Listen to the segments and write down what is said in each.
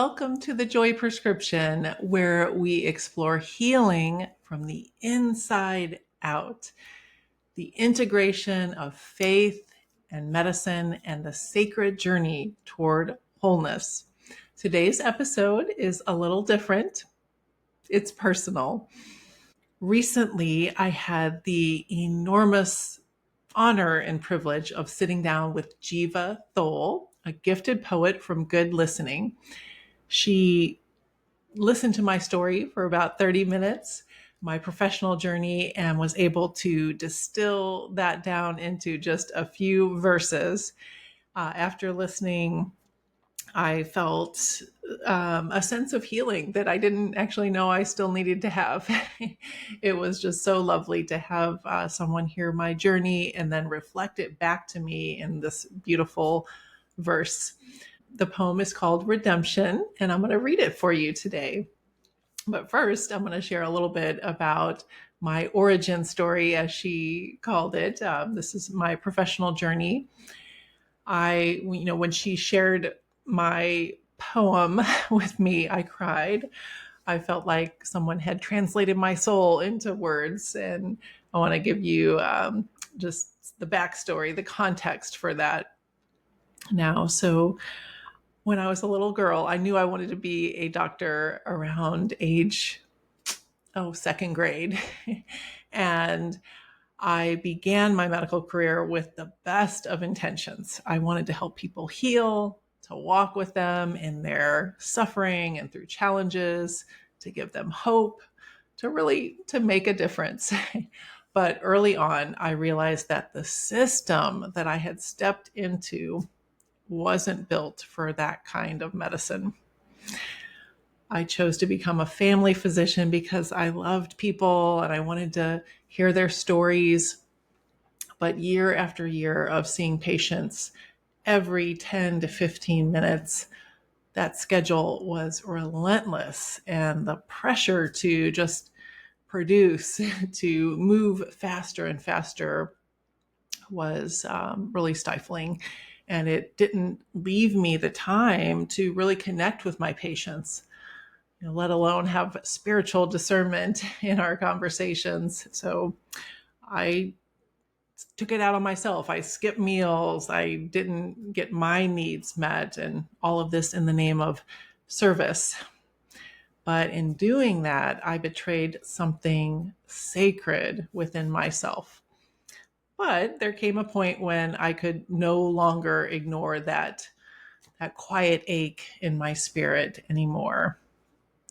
Welcome to the Joy Prescription, where we explore healing from the inside out, the integration of faith and medicine, and the sacred journey toward wholeness. Today's episode is a little different. It's personal. Recently, I had the enormous honor and privilege of sitting down with Geva Thole, a gifted poet from Good Listening. She listened to my story for about 30 minutes, my professional journey, and was able to distill that down into just a few verses. After listening, I felt a sense of healing that I didn't actually know I still needed to have. It was just so lovely to have someone hear my journey and then reflect it back to me in this beautiful verse. The poem is called Redemption, and I'm going to read it for you today. But first, I'm going to share a little bit about my origin story, as she called it. This is my professional journey. When she shared my poem with me, I cried. I felt like someone had translated my soul into words, and I want to give you just the backstory, the context for that now. So, when I was a little girl, I knew I wanted to be a doctor around age, second grade. And I began my medical career with the best of intentions. I wanted to help people heal, to walk with them in their suffering and through challenges, to give them hope, to make a difference. But early on, I realized that the system that I had stepped into wasn't built for that kind of medicine. I chose to become a family physician because I loved people and I wanted to hear their stories. But year after year of seeing patients every 10 to 15 minutes, that schedule was relentless. And the pressure to just produce, to move faster and faster was really stifling. And it didn't leave me the time to really connect with my patients, let alone have spiritual discernment in our conversations. So I took it out on myself. I skipped meals. I didn't get my needs met, and all of this in the name of service. But in doing that, I betrayed something sacred within myself. But there came a point when I could no longer ignore that quiet ache in my spirit anymore.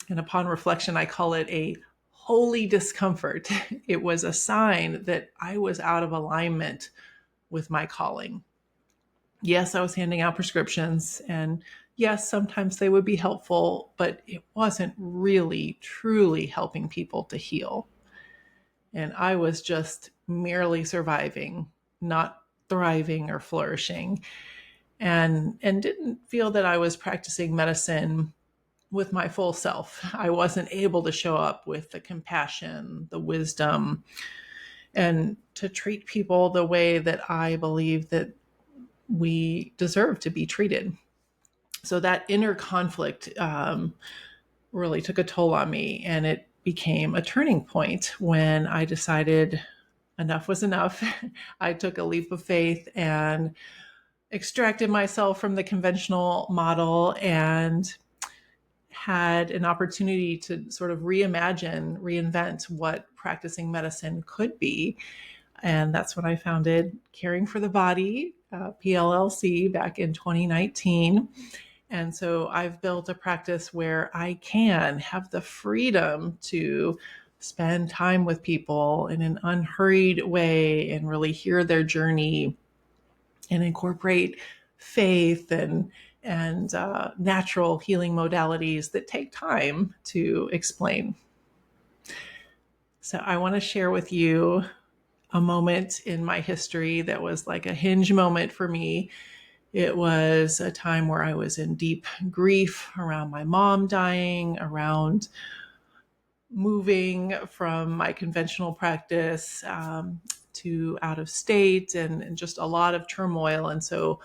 And upon reflection, I call it a holy discomfort. It was a sign that I was out of alignment with my calling. Yes, I was handing out prescriptions, and yes, sometimes they would be helpful, but it wasn't really, truly helping people to heal. And I was just merely surviving, not thriving or flourishing, and didn't feel that I was practicing medicine with my full self. I wasn't able to show up with the compassion, the wisdom, and to treat people the way that I believe that we deserve to be treated. So that inner conflict really took a toll on me, and it became a turning point when I decided enough was enough. I took a leap of faith and extracted myself from the conventional model and had an opportunity to sort of reinvent what practicing medicine could be. And that's when I founded Caring for the Body, PLLC, back in 2019. And so I've built a practice where I can have the freedom to spend time with people in an unhurried way and really hear their journey and incorporate faith and natural healing modalities that take time to explain. So I want to share with you a moment in my history that was like a hinge moment for me. It was a time where I was in deep grief around my mom dying, around moving from my conventional practice to out of state, and just a lot of turmoil. And so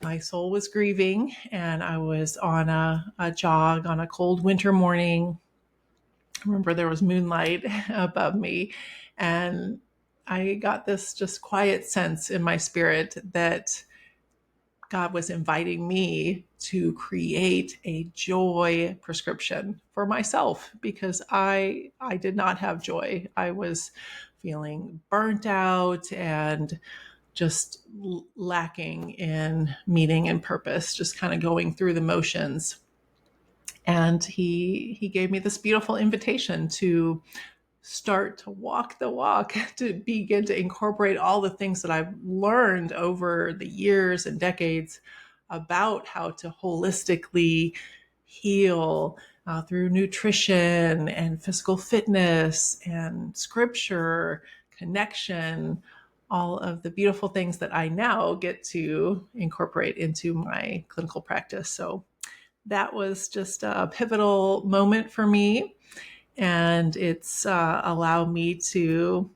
my soul was grieving, and I was on a jog on a cold winter morning. I remember there was moonlight above me, and I got this just quiet sense in my spirit that God was inviting me to create a joy prescription for myself, because I did not have joy. I was feeling burnt out and just lacking in meaning and purpose, just kind of going through the motions. And he gave me this beautiful invitation to start to walk the walk, to begin to incorporate all the things that I've learned over the years and decades about how to holistically heal through nutrition and physical fitness and scripture, connection, all of the beautiful things that I now get to incorporate into my clinical practice. So that was just a pivotal moment for me. And it's allowed me to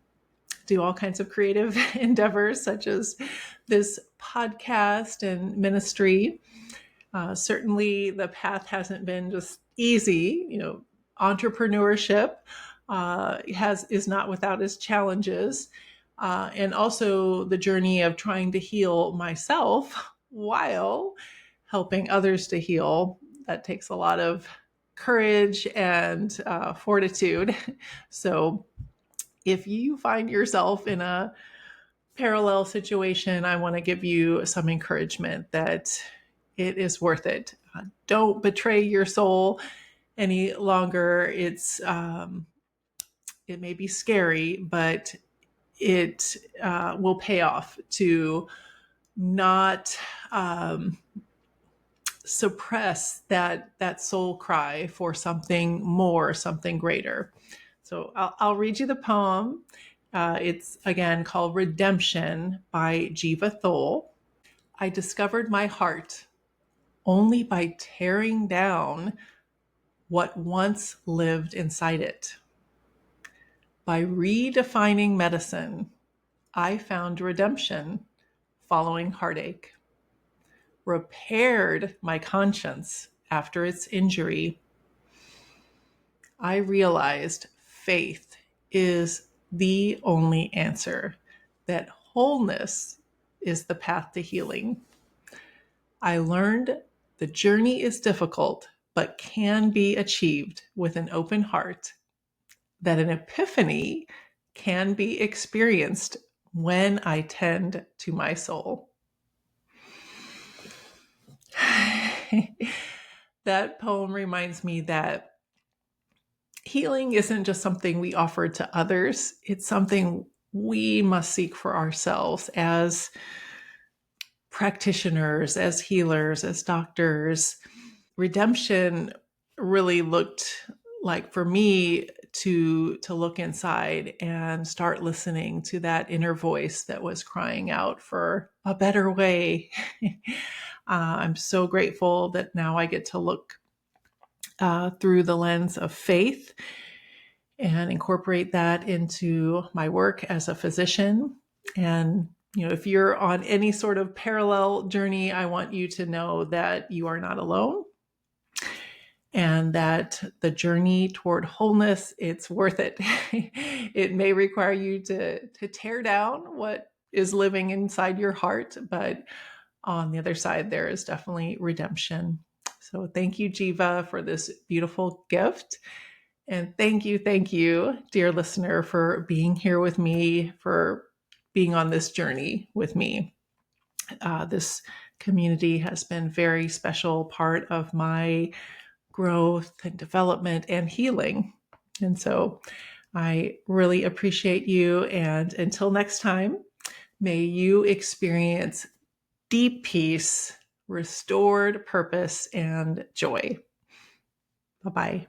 do all kinds of creative endeavors, such as this podcast and ministry. Certainly, the path hasn't been just easy. Entrepreneurship is not without its challenges, and also the journey of trying to heal myself while helping others to heal. That takes a lot of courage and fortitude. So, if you find yourself in a parallel situation, I want to give you some encouragement that it is worth it. Don't betray your soul any longer. It may be scary, but it will pay off to not suppress that soul cry for something more, something greater. So I'll read you the poem. It's again called Redemption by Geva Thole. I discovered my heart only by tearing down what once lived inside it. By redefining medicine, I found redemption following heartache. Repaired my conscience after its injury. I realized faith is the only answer, that wholeness is the path to healing. I learned the journey is difficult, but can be achieved with an open heart, that an epiphany can be experienced when I tend to my soul. That poem reminds me that healing isn't just something we offer to others. It's something we must seek for ourselves as practitioners, as healers, as doctors. Redemption really looked like, for me, to look inside and start listening to that inner voice that was crying out for a better way. I'm so grateful that now I get to look through the lens of faith and incorporate that into my work as a physician. And if you're on any sort of parallel journey, I want you to know that you are not alone, and that the journey toward wholeness, it's worth it. It may require you to tear down what is living inside your heart, but on the other side, there is definitely redemption. So thank you, Geva, for this beautiful gift. And thank you, dear listener, for being here with me, for being on this journey with me. This community has been a very special part of my growth and development and healing. And so I really appreciate you. And until next time, may you experience deep peace, restored purpose, and joy. Bye-bye.